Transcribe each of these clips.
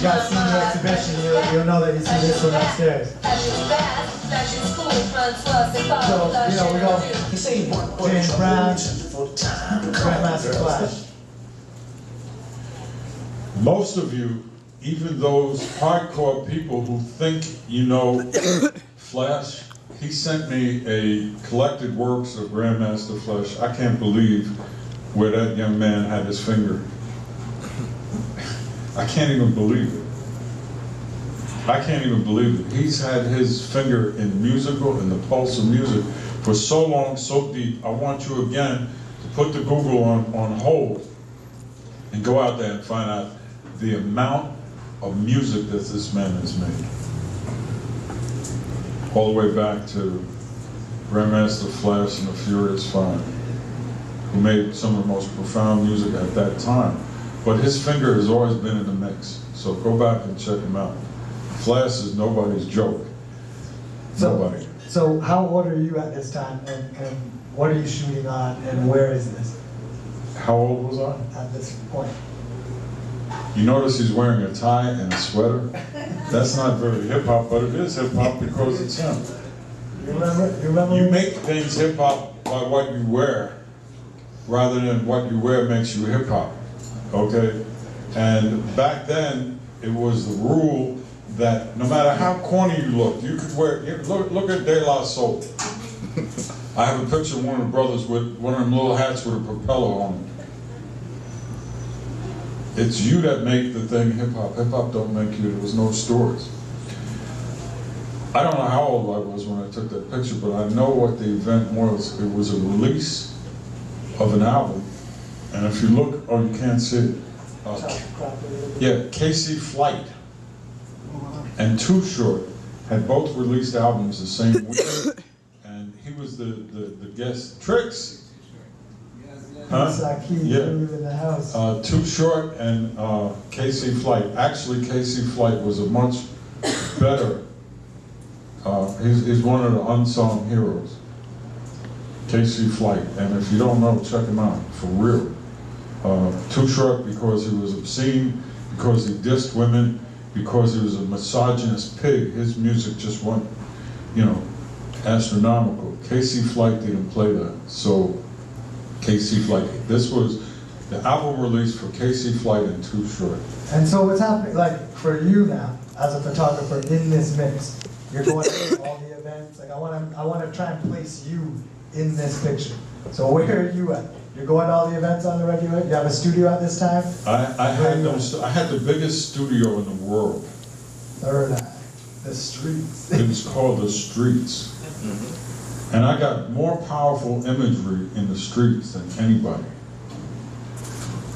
guys seen the exhibition, you'll know that you see this one upstairs. So, you know, we go James Brown, Grandmaster Flash. Most of you, even those hardcore people who think you know Flash, he sent me a collected works of Grandmaster Flash. I can't believe where that young man had his finger. I can't even believe it. I can't even believe it. He's had his finger in musical, in the pulse of music, for so long, so deep. I want you again to put the Google on hold and go out there and find out the amount of music that this man has made. All the way back to Grandmaster Flash and the Furious Five, who made some of the most profound music at that time. But his finger has always been in the mix, so go back and check him out. Flash is nobody's joke. Nobody. So how old are you at this time, and what are you shooting on, and where is this? How old was I? At this point. You notice he's wearing a tie and a sweater? That's not very hip-hop, but it is hip-hop because it's him. You remember? You make things hip-hop by what you wear, rather than what you wear makes you hip-hop, okay? And back then, it was the rule that no matter how corny you looked, you could wear, look at De La Soul. I have a picture of one of the brothers with one of them little hats with a propeller on it. It's you that make the thing hip-hop. Hip-hop don't make you. There was no stores. I don't know how old I was when I took that picture, but I know what the event was. It was a release of an album. And if you look, oh, you can't see it. Yeah, Casey Flight and Too Short had both released albums the same week. And he was the guest. Tricks. Huh? Yeah. In the house. Too Short and Casey Flight. Actually, Casey Flight was a much better. He's one of the unsung heroes. Casey Flight, and if you don't know, check him out for real. Too Short because he was obscene, because he dissed women, because he was a misogynist pig. His music just went, you know, astronomical. Casey Flight didn't play that, so. Casey Flight. This was the album release for Casey Flight and Too Short. And so what's happening, like, for you now, as a photographer in this mix, you're going to all the events, like, I want to try and place you in this picture. So where are you at? You're going to all the events on the regular? You have a studio at this time? I had the biggest studio in the world. Third Eye, the Streets. It was called The Streets. And I got more powerful imagery in the streets than anybody.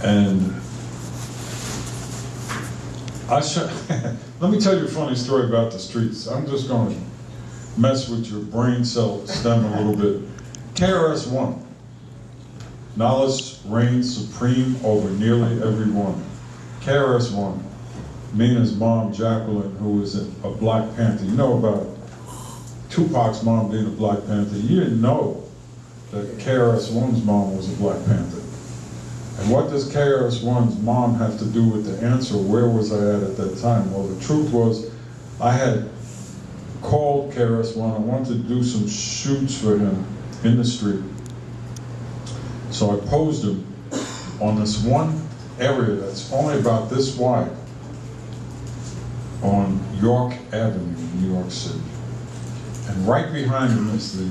And let me tell you a funny story about the streets. I'm just going to mess with your brain cell stem a little bit. KRS-One. Knowledge reigns supreme over nearly everyone. KRS-One. Mina's mom, Jacqueline, who was a Black Panther. You know about Tupac's mom being a Black Panther. You didn't know that KRS-One's mom was a Black Panther. And what does KRS-One's mom have to do with the answer, where was I at that time? Well, the truth was, I had called KRS-One. I wanted to do some shoots for him in the street. So I posed him on this one area that's only about this wide on York Avenue in New York City. And right behind him is the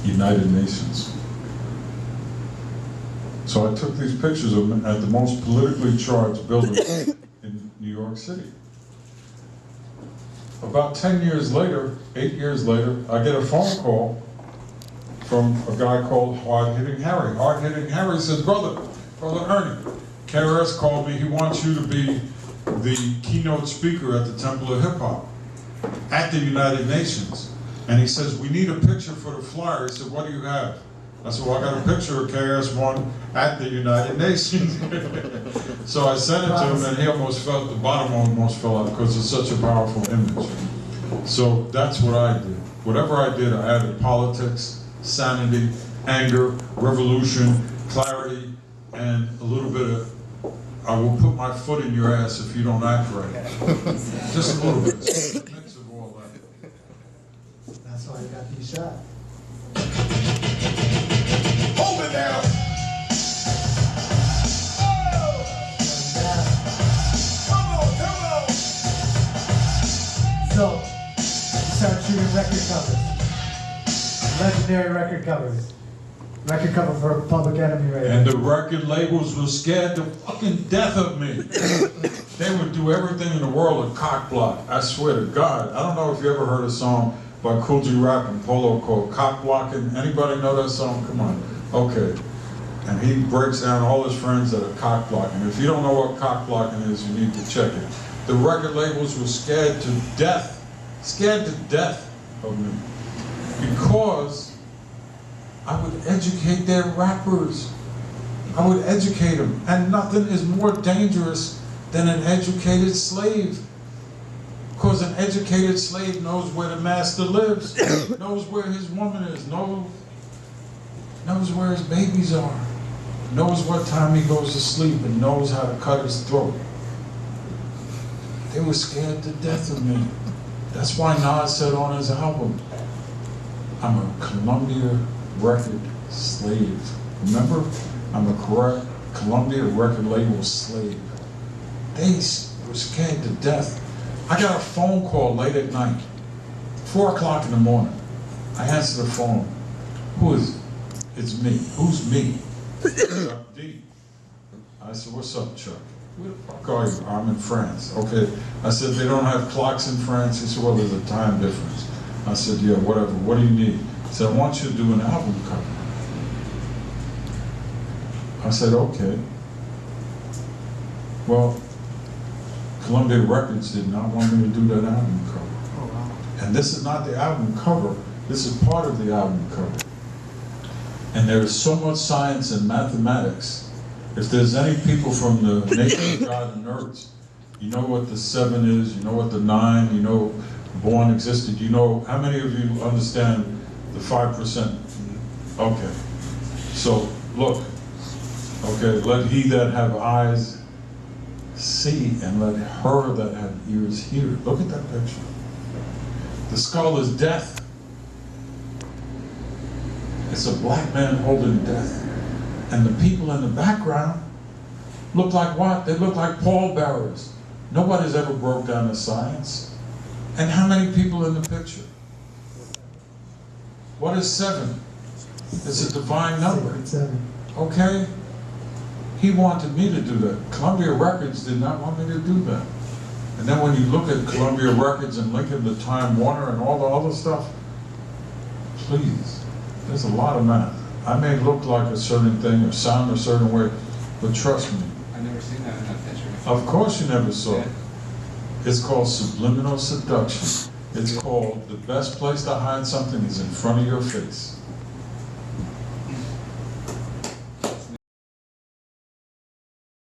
United Nations. So I took these pictures of him at the most politically charged building in New York City. About 10 years later, 8 years later, I get a phone call from a guy called Hard Hitting Harry. Hard Hitting Harry says, Brother Ernie, KRS called me, he wants you to be the keynote speaker at the Temple of Hip Hop at the United Nations. And he says, we need a picture for the flyer. He said, what do you have? I said, well, I got a picture of KRS-One at the United Nations. So I sent it to him, and he almost felt, the bottom almost fell out because it's such a powerful image. So that's what I did. Whatever I did, I added politics, sanity, anger, revolution, clarity, and a little bit of I will put my foot in your ass if you don't act right. Just a little bit. It's a mix of all that. That's why you got these shots. Hold it down. Come on. So, you start shooting record covers. Legendary record covers. Record cover for Public Enemy right And now. the record labels were scared to fucking death of me. They would do everything in the world to cock block. I swear to God. I don't know if you ever heard a song by Cool G Rap and Polo called Cock Blocking. Anybody know that song? Come on. Okay. And he breaks down all his friends that are cock blocking. If you don't know what cock blocking is, you need to check it. The record labels were scared to death of me. Because I would educate their rappers. I would educate them. And nothing is more dangerous than an educated slave. Because an educated slave knows where the master lives, knows where his woman is, knows where his babies are, knows what time he goes to sleep, and knows how to cut his throat. They were scared to death of me. That's why Nas said on his album, I'm a Columbia record slave. Remember? I'm a Columbia record label slave. They were scared to death. I got a phone call late at night, 4 o'clock in the morning. I answer the phone. Who is it? It's me. Who's me? Chuck D. I said, what's up, Chuck? Where the fuck are you? I'm in France. Okay. I said, they don't have clocks in France? He said, well, there's a time difference. I said, yeah, whatever. What do you need? He said, I want you to do an album cover. I said, okay. Well, Columbia Records did not want me to do that album cover. Oh, wow. And this is not the album cover, this is part of the album cover. And there is so much science and mathematics. If there's any people from the nation of God and Nerds, you know what the 7 is, you know what the 9, you know born existed, you know, how many of you understand the 5%? Okay. So, look, okay, let he that have eyes see, and let her that have ears hear. Look at that picture. The skull is death. It's a black man holding death. And the people in the background look like what? They look like pallbearers. Nobody's ever broke down the science. And how many people in the picture? What is 7? It's a divine number. Sacred 7. Okay? He wanted me to do that. Columbia Records did not want me to do that. And then when you look at Columbia Records and link them to Time Warner and all the other stuff, please, there's a lot of math. I may look like a certain thing or sound a certain way, but trust me. I've never seen that in that picture. Of course you never saw it. It's called subliminal seduction. It's called the best place to hide something is in front of your face.